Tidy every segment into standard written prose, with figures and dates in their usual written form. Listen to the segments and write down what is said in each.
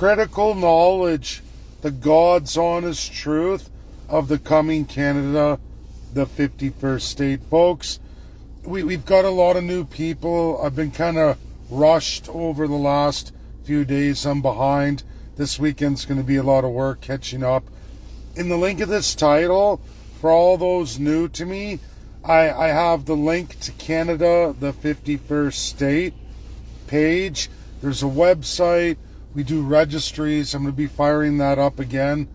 critical knowledge, the God's honest truth of the coming Canada, the 51st state. Folks, we've got a lot of new people. I've been kind of rushed over the last few days. I'm behind. This weekend's going to be a lot of work catching up. In the link of this title, for all those new to me, I have the link to Canada, the 51st state page. There's a website. We do registries. I'm going to be firing that up again.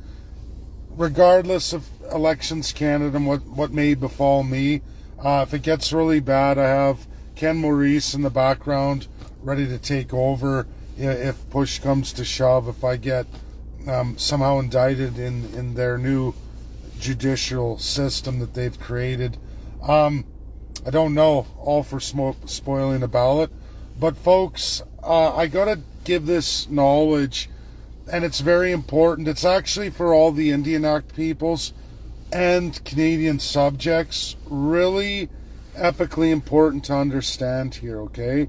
Regardless of Elections Canada and what may befall me, if it gets really bad, I have Ken Maurice in the background ready to take over if push comes to shove, if I get somehow indicted in their new judicial system that they've created. I don't know, all for spoiling a ballot. But folks, I gotta give this knowledge, and it's very important. It's actually for all the Indian Act peoples and Canadian subjects. Really epically important to understand here, okay?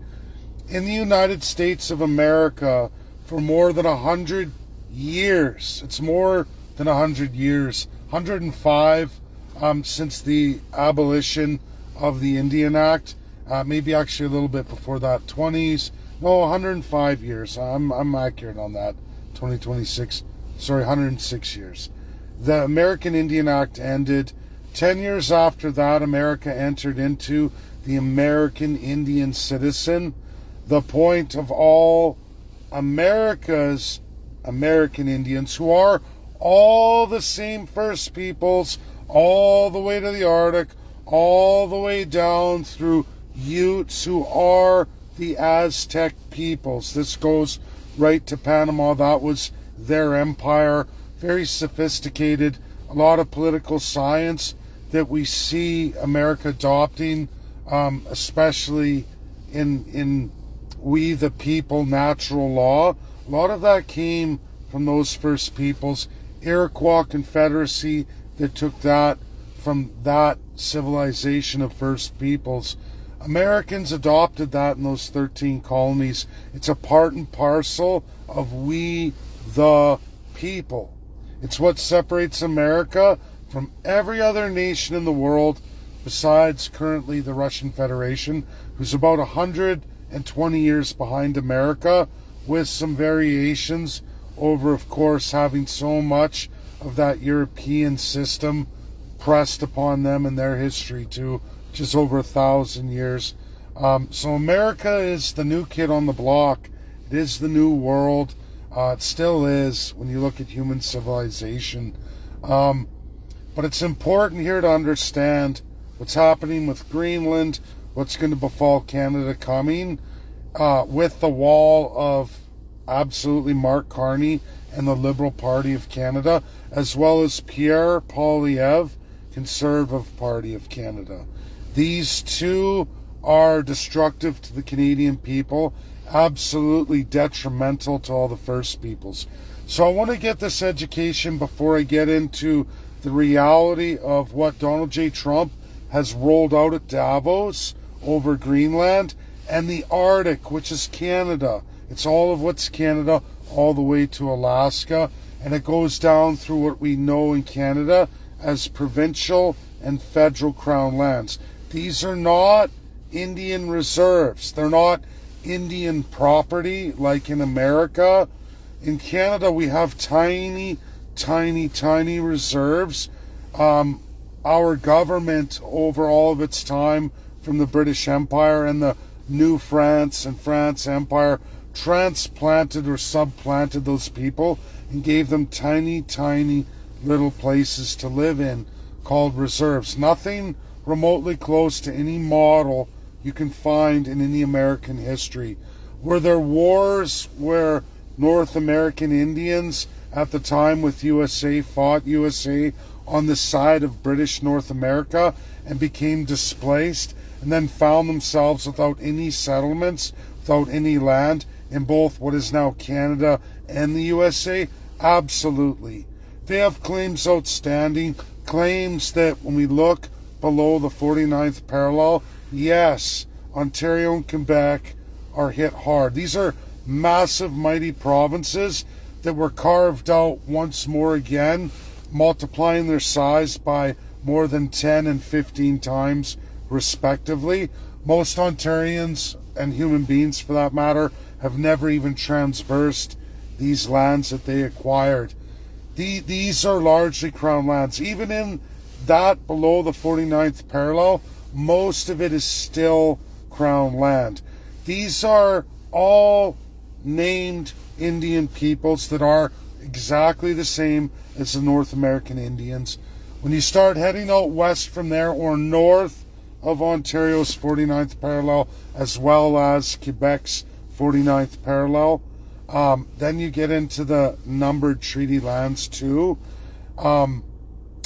In the United States of America, for more than 100 years, it's more than 100 years, 105 since the abolition of the Indian Act, maybe actually a little bit before that, 105 years, I'm accurate on that, 106 years. The American Indian Act ended. 10 years after that, America entered into the American Indian Citizen. The point of all America's American Indians, who are all the same First Peoples, all the way to the Arctic, all the way down through Utes, who are the Aztec peoples. This goes right to Panama. That was their empire. Very sophisticated. A lot of political science that we see America adopting, especially in we the people natural law. A lot of that came from those First Peoples. Iroquois Confederacy that took that from that civilization of First Peoples. Americans adopted that in those 13 colonies. It's a part and parcel of we the people. It's what separates America from every other nation in the world besides currently the Russian Federation, who's about 120 years behind America, with some variations over, of course, having so much of that European system pressed upon them in their history too, which is over 1,000 years. So America is the new kid on the block. It is the new world. It still is when you look at human civilization. But it's important here to understand what's happening with Greenland, what's going to befall Canada coming, with the wall of absolutely Mark Carney and the Liberal Party of Canada, as well as Pierre Poilievre, Conservative Party of Canada. These two are destructive to the Canadian people, absolutely detrimental to all the First Peoples. So I want to get this education before I get into the reality of what Donald J. Trump has rolled out at Davos over Greenland and the Arctic, which is Canada. It's all of what's Canada, all the way to Alaska, and it goes down through what we know in Canada as provincial and federal crown lands. These are not Indian reserves. They're not Indian property like in America. In Canada, we have tiny reserves. Our government, over all of its time from the British Empire and the New France and France Empire, transplanted or supplanted those people and gave them tiny little places to live in called reserves. Nothing remotely close to any model you can find in any American history. Were there wars where North American Indians at the time with USA fought USA on the side of British North America and became displaced and then found themselves without any settlements, without any land in both what is now Canada and the USA? Absolutely. They have claims outstanding, claims that when we look below the 49th parallel, yes, Ontario and Quebec are hit hard. These are massive, mighty provinces that were carved out once more again, multiplying their size by more than 10 and 15 times respectively. Most Ontarians, and human beings for that matter, have never even transversed these lands that they acquired. These are largely Crown lands. Even in that below the 49th parallel, most of it is still Crown land. These are all named Indian peoples that are exactly the same as the North American Indians. When you start heading out west from there, or north of Ontario's 49th parallel, as well as Quebec's 49th parallel, then you get into the numbered treaty lands too. And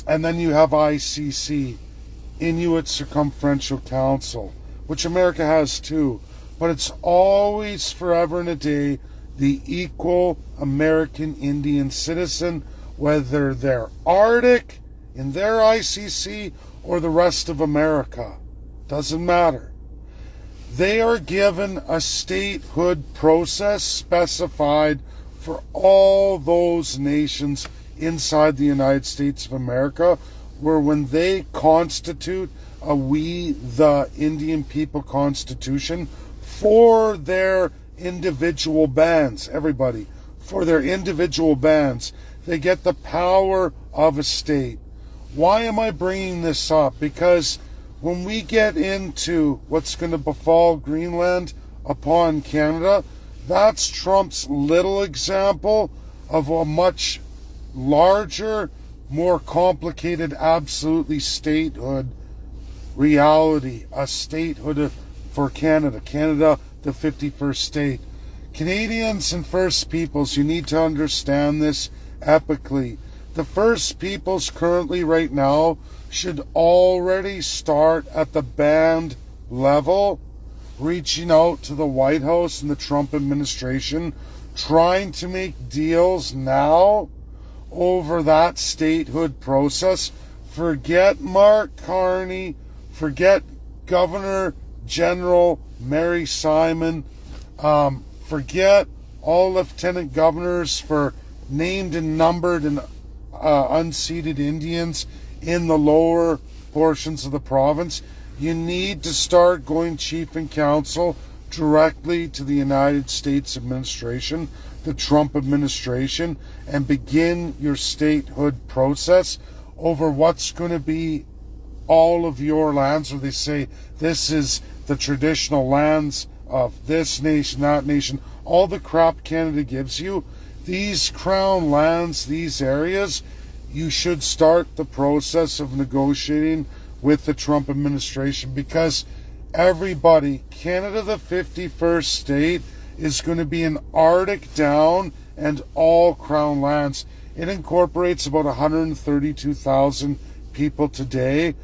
then you have ICC, Inuit Circumferential Council, which America has too. But it's always, forever and a day, the equal American Indian citizen, whether they're Arctic in their ICC or the rest of America. Doesn't matter. They are given a statehood process specified for all those nations inside the United States of America, where when they constitute a We the Indian People Constitution for their individual bands, everybody, for their individual bands, they get the power of a state. Why am I bringing this up? Because when we get into what's going to befall Greenland upon Canada, that's Trump's little example of a much larger, more complicated, absolutely statehood reality. A statehood for Canada. Canada, the 51st state. Canadians and First Peoples, you need to understand this epically. The First Peoples currently right now should already start at the band level, reaching out to the White House and the Trump administration, trying to make deals now over that statehood process. Forget Mark Carney, forget Governor General Mary Simon, forget all lieutenant governors for named and numbered and unceded Indians in the lower portions of the province. You need to start going chief and counsel directly to the United States administration, the Trump administration, and begin your statehood process over what's going to be all of your lands, where they say this is the traditional lands of this nation, that nation, all the crap Canada gives you. These Crown lands, these areas, you should start the process of negotiating with the Trump administration, because everybody, Canada, the 51st state, is going to be an Arctic down and all Crown lands. It incorporates about 132,000 people today,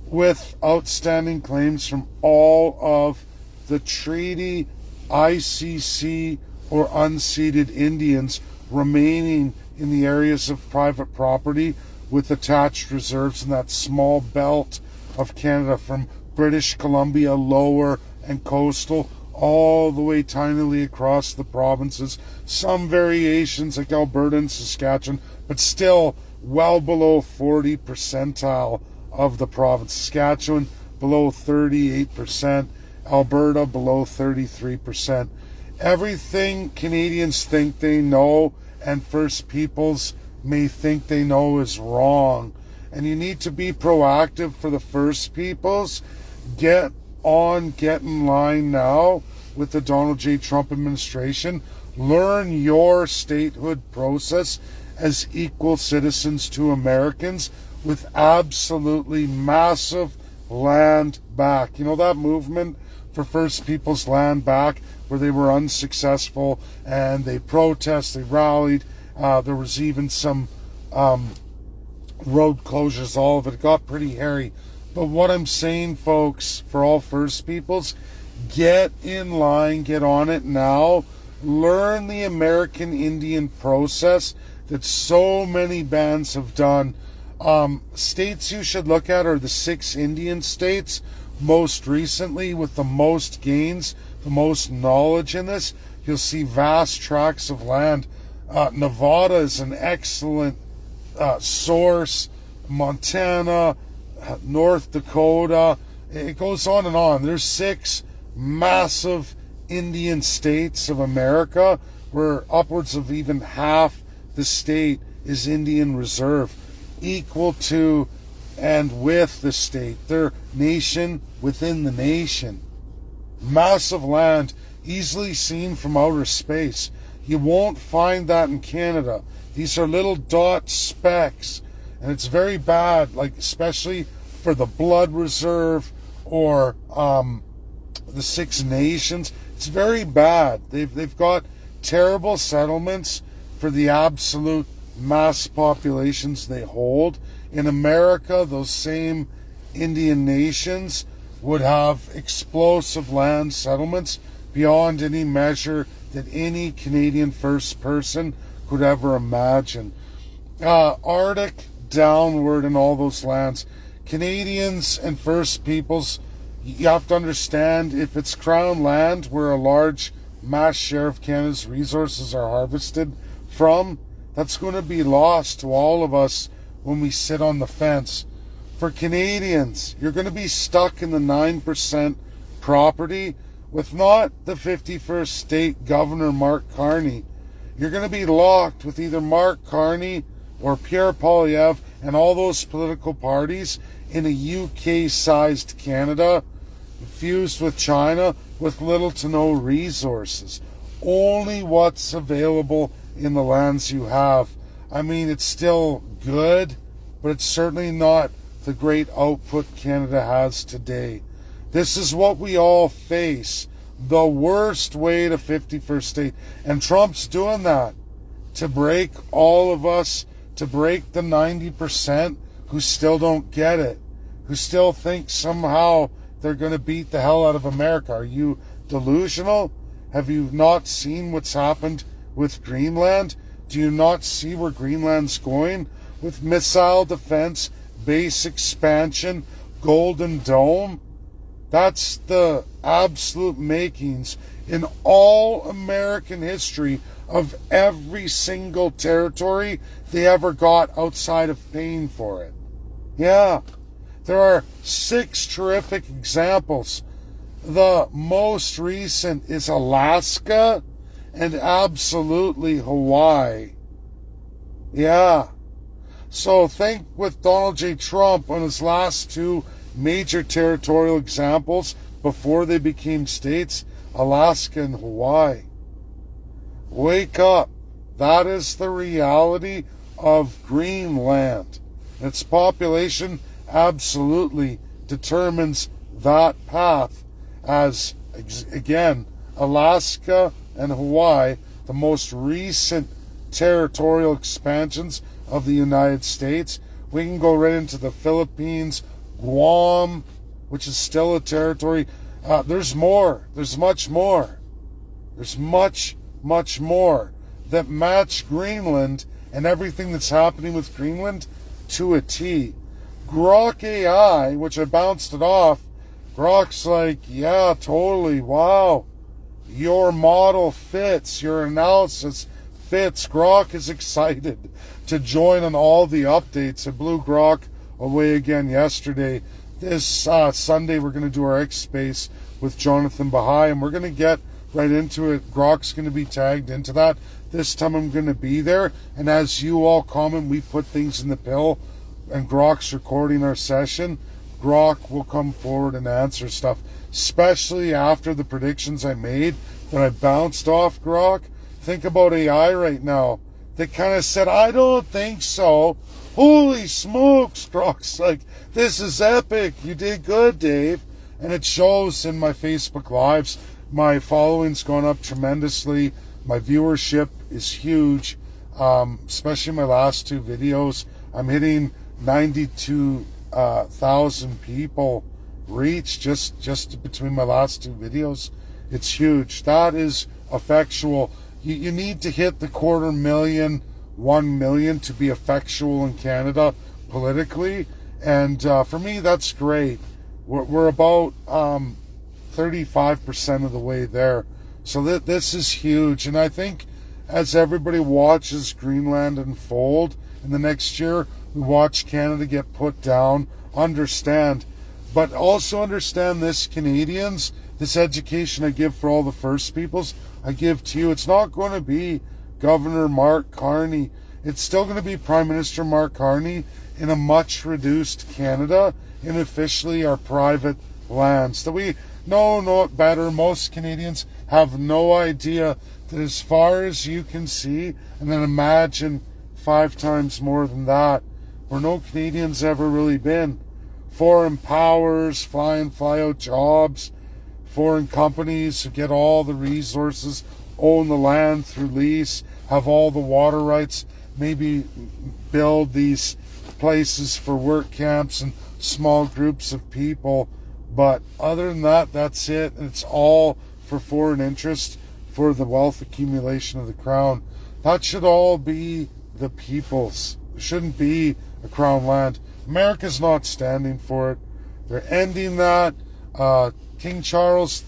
with outstanding claims from all of the treaty, ICC, or unceded Indians remaining in the areas of private property with attached reserves in that small belt of Canada, from British Columbia lower and coastal all the way tinily across the provinces. Some variations like Alberta and Saskatchewan, but still well below 40 percentile of the province. Saskatchewan below 38%, Alberta below 33%. Everything Canadians think they know and First Peoples may think they know is wrong. And you need to be proactive for the First Peoples. Get in line now with the Donald J. Trump administration. Learn your statehood process as equal citizens to Americans, with absolutely massive land back. You know that movement for First Peoples land back, where they were unsuccessful and they protested, they rallied. There was even some road closures, all of it got pretty hairy. But what I'm saying, folks, for all First Peoples, get in line, get on it now. Learn the American Indian process that so many bands have done. States you should look at are the 6 Indian states, most recently with the most gains, the most knowledge in this. You'll see vast tracts of land Nevada is an excellent source. Montana, North Dakota, it goes on and on. There's 6 massive Indian states of America where upwards of even half the state is Indian reserve, equal to and with the state. They're nation within the nation. Massive land, easily seen from outer space. You won't find that in Canada. These are little dot specks, and it's very bad, like especially for the blood reserve or the 6 nations. It's very bad. They've got terrible settlements for the absolute mass populations they hold. In America, those same Indian nations would have explosive land settlements beyond any measure that any Canadian first person could ever imagine. Arctic downward in all those lands. Canadians and First Peoples, you have to understand, if it's Crown land where a large mass share of Canada's resources are harvested from, that's going to be lost to all of us when we sit on the fence. For Canadians, you're going to be stuck in the 9% property with not the 51st state governor, Mark Carney. You're going to be locked with either Mark Carney or Pierre Poilievre and all those political parties in a UK-sized Canada, fused with China, with little to no resources. Only what's available in the lands you have. I mean, it's still good, but it's certainly not the great output Canada has today. This is what we all face. The worst way to 51st state. And Trump's doing that to break all of us, to break the 90% who still don't get it, who still think somehow they're going to beat the hell out of America. Are you delusional? Have you not seen what's happened with Greenland? Do you not see where Greenland's going? With missile defense, base expansion, Golden Dome? That's the absolute makings in all American history of every single territory they ever got outside of paying for it. Yeah, there are 6 terrific examples. The most recent is Alaska and absolutely Hawaii. Yeah. So think with Donald J. Trump on his last 2 major territorial examples before they became states, Alaska and Hawaii. Wake up. That is the reality of Greenland. Its population absolutely determines that path, as, again, Alaska and Hawaii, the most recent territorial expansions of the United States. We can go right into the Philippines, Guam, which is still a territory. There's more. There's much more. There's much, much more that match Greenland and everything that's happening with Greenland to a T. Grok AI, which I bounced it off, Grok's like, yeah, totally, wow. Your model fits, your analysis fits. Grok is excited to join on all the updates. I blew Grok away again yesterday. This Sunday we're going to do our X Space with Jonathan Bahai, and we're going to get right into it. Grok's going to be tagged into that. This time I'm going to be there, and as you all comment, we put things in the pill, and Grok's recording our session. Grok will come forward and answer stuff, especially after the predictions I made that I bounced off Grok. Think about AI right now. They kind of said, I don't think so. Holy smokes, Grok's like, this is epic. You did good, Dave. And it shows in my Facebook Lives. My following's gone up tremendously. My viewership is huge, especially my last 2 videos. I'm hitting 92,000 people reach just between my last 2 videos. It's huge. That is effectual. You need to hit the 250,000, 1 million to be effectual in Canada politically. And for me, that's great. We're about 35% of the way there. So this is huge. And I think as everybody watches Greenland unfold, and the next year we watch Canada get put down, understand. But also understand this, Canadians, this education I give for all the First Peoples, I give to you. It's not going to be Governor Mark Carney. It's still going to be Prime Minister Mark Carney in a much reduced Canada, in officially our private lands. That we know it better. Most Canadians have no idea that as far as you can see, and then imagine 5 times more than that, where no Canadians ever really been. Foreign powers, fly in, fly out jobs, foreign companies who get all the resources, own the land through lease, have all the water rights, maybe build these places for work camps and small groups of people. But other than that, that's it. It's all for foreign interest, for the wealth accumulation of the Crown. That should all be the people's. It shouldn't be a Crown land. America's not standing for it. They're ending that. King George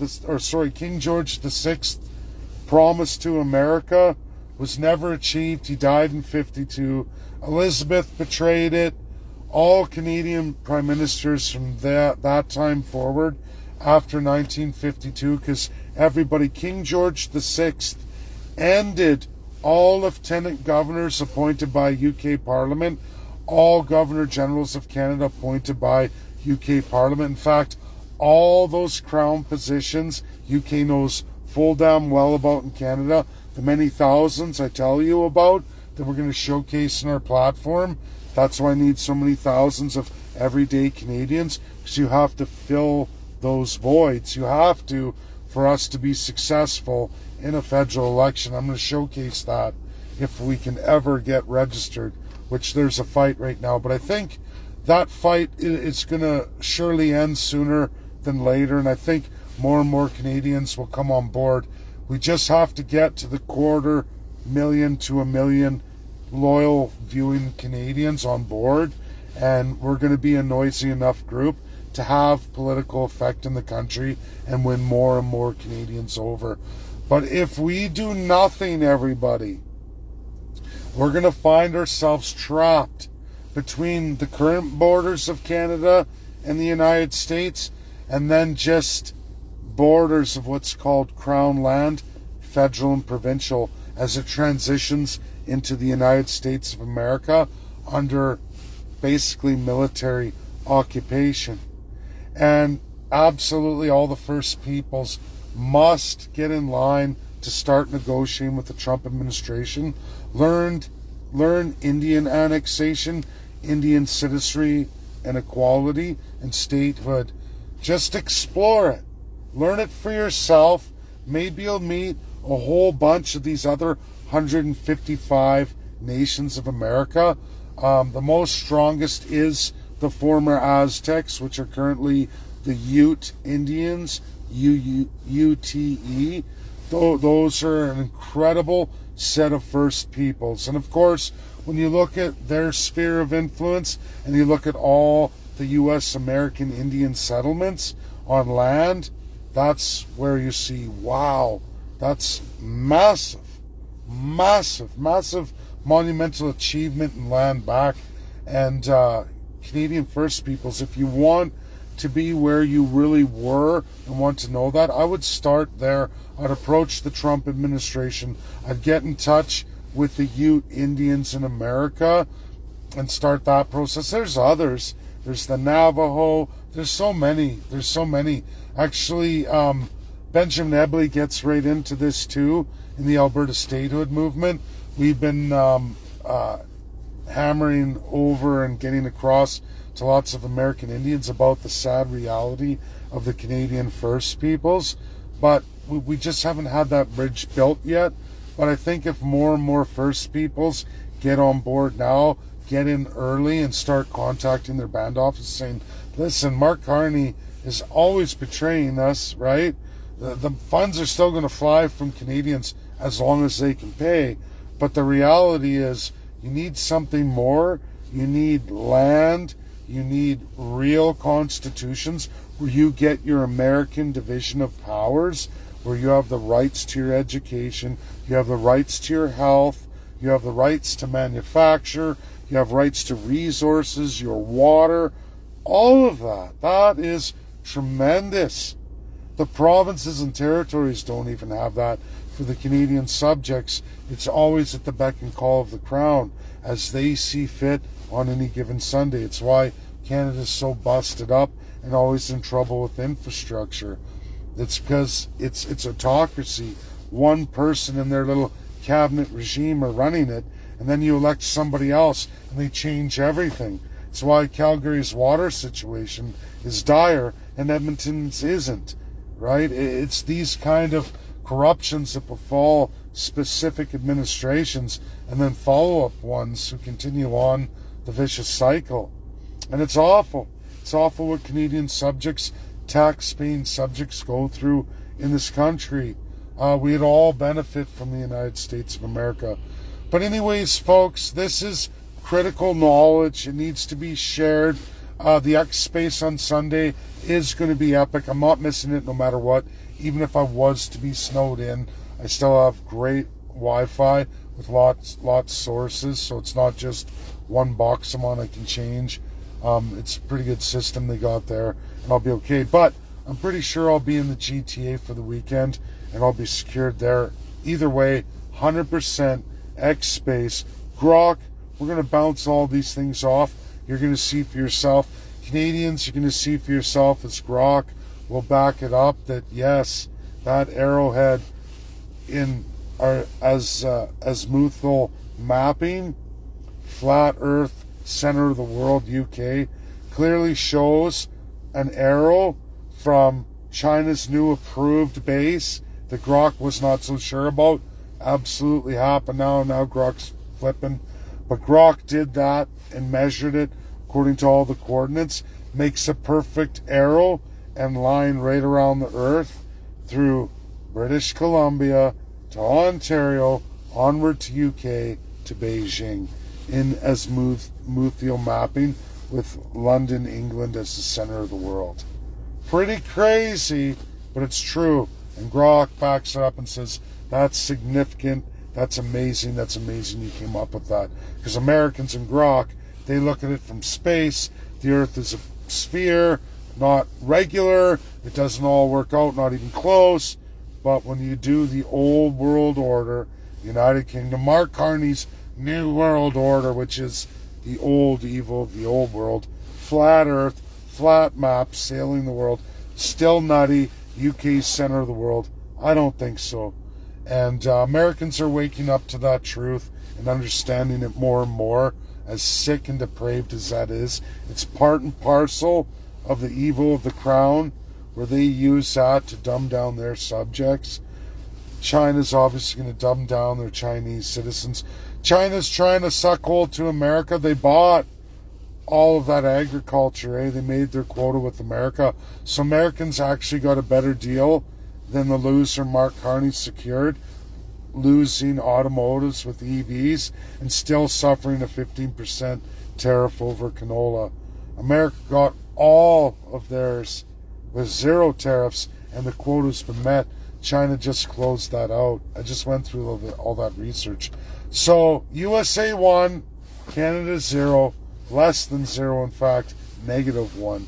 VI promise to America was never achieved. He died in 52. Elizabeth betrayed it. All Canadian prime ministers from that time forward, after 1952, because King George VI ended all lieutenant governors appointed by UK Parliament, all Governor Generals of Canada appointed by UK Parliament. In fact, all those Crown positions UK knows full damn well about in Canada, the many thousands I tell you about that we're going to showcase in our platform. That's why I need so many thousands of everyday Canadians, because you have to fill those voids. You have to, for us to be successful in a federal election. I'm going to showcase that if we can ever get registered, which there's a fight right now. But I think that fight is going to surely end sooner than later, and I think more and more Canadians will come on board. We just have to get to the 250,000 to 1 million loyal viewing Canadians on board, and we're going to be a noisy enough group to have political effect in the country and win more and more Canadians over. But if we do nothing, everybody, we're going to find ourselves trapped between the current borders of Canada and the United States, and then just borders of what's called Crown land, federal and provincial, as it transitions into the United States of America under basically military occupation. And absolutely all the First Peoples must get in line to start negotiating with the Trump administration. Learn Indian annexation, Indian citizenry and equality and statehood. Just explore it. Learn it for yourself. Maybe you'll meet a whole bunch of these other 155 nations of America. The most strongest is the former Aztecs, which are currently the Ute Indians, UTE. Those are an incredible set of First Peoples. And of course, when you look at their sphere of influence and you look at all the U.S. American Indian settlements on land, that's where you see, wow, that's massive, monumental achievement in land back. And Canadian First Peoples, if you want to be where you really were and want to know that, I would start there. I'd approach the Trump administration. I'd get in touch with the Ute Indians in America and start that process. There's others. There's the Navajo. There's so many. Actually, Benjamin Ebley gets right into this too in the Alberta statehood movement. We've been hammering over and getting across to lots of American Indians about the sad reality of the Canadian First Peoples, but we just haven't had that bridge built yet. But I think if more and more First Peoples get on board now, get in early and start contacting their band office saying, listen, Mark Carney is always betraying us, right? The funds are still going to fly from Canadians as long as they can pay. But the reality is you need something more. You need land. You need real constitutions where you get your American division of powers, where you have the rights to your education, you have the rights to your health, you have the rights to manufacture, you have rights to resources, your water, all of that. That is tremendous. The provinces and territories don't even have that. For the Canadian subjects, it's always at the beck and call of the Crown as they see fit on any given Sunday. It's why Canada's so busted up and always in trouble with infrastructure. It's because it's autocracy. One person in their little cabinet regime are running it, and then you elect somebody else and they change everything. It's why Calgary's water situation is dire and Edmonton's isn't, right? It's these kind of corruptions that befall specific administrations and then follow-up ones who continue on the vicious cycle. And it's awful. It's awful what Canadian subjects, tax-paying subjects, go through in this country. We'd all benefit from the United States of America. But anyways, folks, this is critical knowledge. It needs to be shared. The X Space on Sunday is going to be epic. I'm not missing it no matter what. Even if I was to be snowed in, I still have great Wi-Fi with lots of sources, so it's not just one box I'm on I can change. It's a pretty good system they got there, and I'll be okay. But I'm pretty sure I'll be in the GTA for the weekend, and I'll be secured there. Either way, 100% X Space. Grok, we're going to bounce all these things off. You're going to see for yourself. Canadians, you're going to see for yourself as Grok will back it up that yes, that arrowhead in our azimuthal mapping, flat Earth, center of the world, UK, clearly shows an arrow from China's new approved base that Grok was not so sure about. Absolutely happened now. Now Grok's flipping. But Grok did that and measured it according to all the coordinates. Makes a perfect arrow and line right around the Earth through British Columbia to Ontario, onward to UK to Beijing in azimuthal mapping with London, England as the center of the world. Pretty crazy, but it's true. And Grok backs it up and says, that's significant, that's amazing you came up with that. Because Americans and Grok, they look at it from space. The Earth is a sphere, not regular. It doesn't all work out, not even close. But when you do the old world order, United Kingdom, Mark Carney's New World Order, which is the old evil of the old world, flat Earth, flat map, sailing the world, still nutty, UK's center of the world? I don't think so. And Americans are waking up to that truth and understanding it more and more, as sick and depraved as that is. It's part and parcel of the evil of the Crown, where they use that to dumb down their subjects. China's obviously going to dumb down their Chinese citizens. China's trying to suck hold to America. They bought all of that agriculture, They made their quota with America. So Americans actually got a better deal than the loser Mark Carney secured, losing automotives with EVs and still suffering a 15% tariff over canola. America got all of theirs with zero tariffs, and the quota's been met. China just closed that out. I just went through all that research. So USA 1, Canada 0, less than 0, in fact, -1.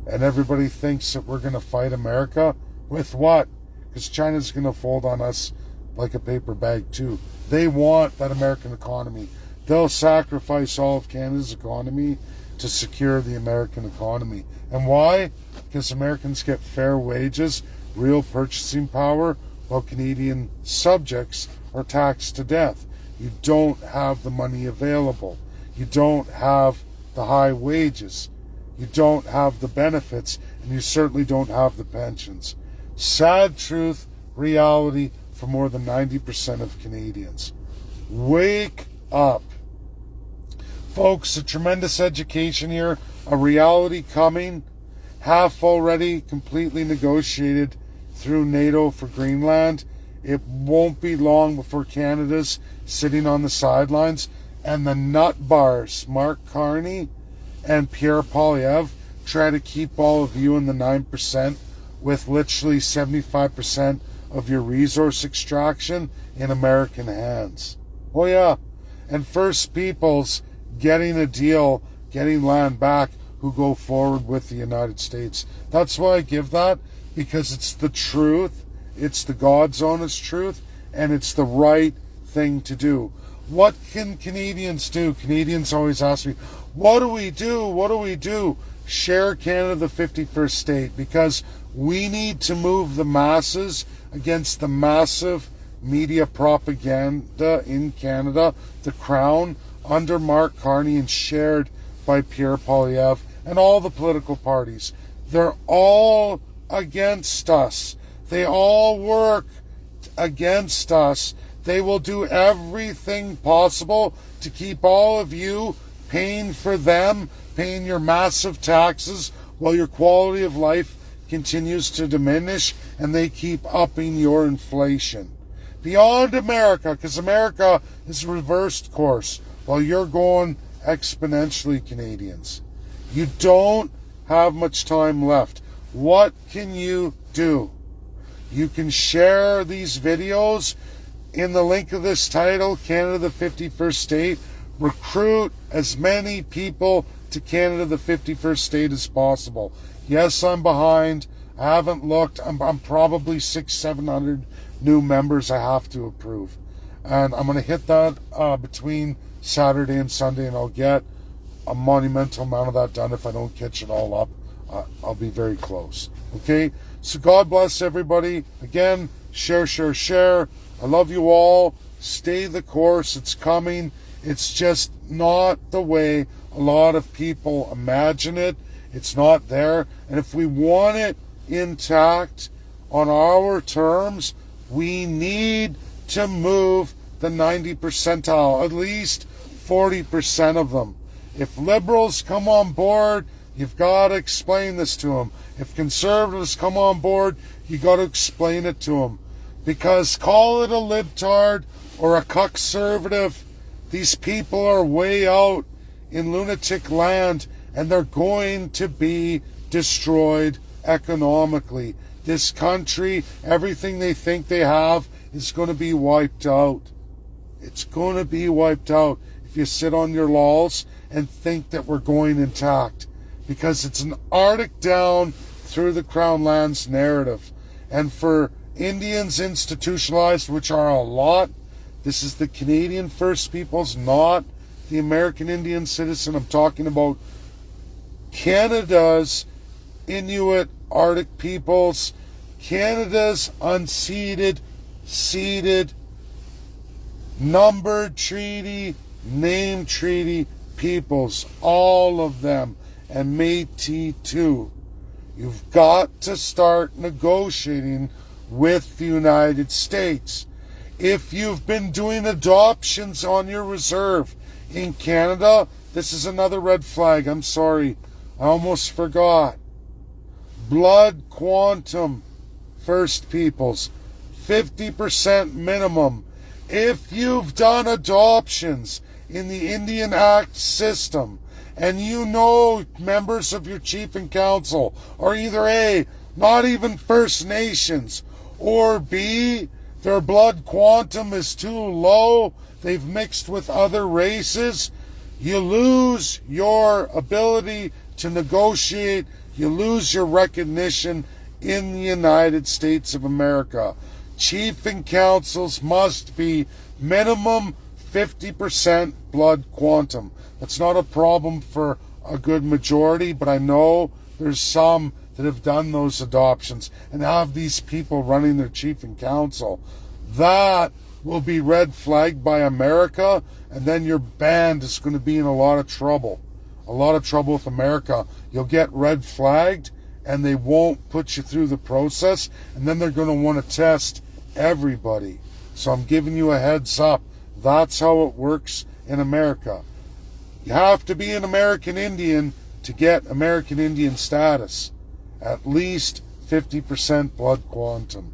And everybody thinks that we're going to fight America. With what? Because China's going to fold on us like a paper bag too. They want that American economy. They'll sacrifice all of Canada's economy to secure the American economy. And why? Because Americans get fair wages, real purchasing power, while Canadian subjects are taxed to death. You don't have the money available. You don't have the high wages. You don't have the benefits, and you certainly don't have the pensions. Sad truth, reality for more than 90% of Canadians. Wake up. Folks, a tremendous education here, a reality coming, half already completely negotiated through NATO for Greenland. It won't be long before Canada's sitting on the sidelines, and the nut bars, Mark Carney and Pierre Poilievre, try to keep all of you in the 9% with literally 75% of your resource extraction in American hands. Oh yeah, and First Peoples getting a deal, getting land back, who go forward with the United States. That's why I give that, because it's the truth, it's the God's honest truth, and it's the right thing to do. What can Canadians do? Canadians always ask me, what do we do? What do we do? Share Canada the 51st state, because we need to move the masses against the massive media propaganda in Canada, the Crown, under Mark Carney and shared by Pierre Poilievre and all the political parties. They're all against us. They all work against us. They will do everything possible to keep all of you paying for them, paying your massive taxes while your quality of life continues to diminish, and they keep upping your inflation. Beyond America, because America is reversed course while you're going exponentially, Canadians. You don't have much time left. What can you do? You can share these videos in the link of this title, Canada the 51st State. Recruit as many people to Canada the 51st State as possible. Yes, I'm behind. I haven't looked. I'm probably 600-700 new members I have to approve. And I'm going to hit that between Saturday and Sunday, and I'll get a monumental amount of that done. If I don't catch it all up, I'll be very close. Okay? So God bless everybody. Again, share, share, share. I love you all. Stay the course. It's coming. It's just not the way a lot of people imagine it. It's not there. And if we want it intact on our terms, we need to move the 90 percentile, at least 40% of them. If liberals come on board, you've got to explain this to them. If conservatives come on board, you got to explain it to them. Because call it a libtard or a cuckservative, these people are way out in lunatic land, and they're going to be destroyed economically. This country, everything they think they have, is going to be wiped out. It's going to be wiped out if you sit on your laurels and think that we're going intact. Because it's an Arctic down through the Crown Lands narrative. And for Indians institutionalized, which are a lot, this is the Canadian First Peoples, not the American Indian citizen. I'm talking about Canada's Inuit Arctic peoples, Canada's unceded, ceded, numbered treaty, name treaty peoples, all of them, and Métis too. You've got to start negotiating with the United States. If you've been doing adoptions on your reserve in Canada, this is another red flag. I'm sorry. I almost forgot. Blood quantum, First Peoples, 50% minimum. If you've done adoptions in the Indian Act system, and you know members of your chief and council are either A, not even First Nations, or B, their blood quantum is too low, they've mixed with other races, you lose your ability to negotiate, you lose your recognition in the United States of America. Chief and councils must be minimum 50% blood quantum. That's not a problem for a good majority, but I know there's some that have done those adoptions and have these people running their chief and council. That will be red flagged by America, and then your band is going to be in a lot of trouble. A lot of trouble with America. You'll get red flagged, and they won't put you through the process, and then they're going to want to test everybody. So I'm giving you a heads up. That's how it works in America. You have to be an American Indian to get American Indian status. At least 50% blood quantum.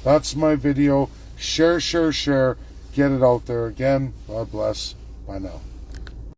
That's my video. Share, share, share. Get it out there. Again, God bless. Bye now.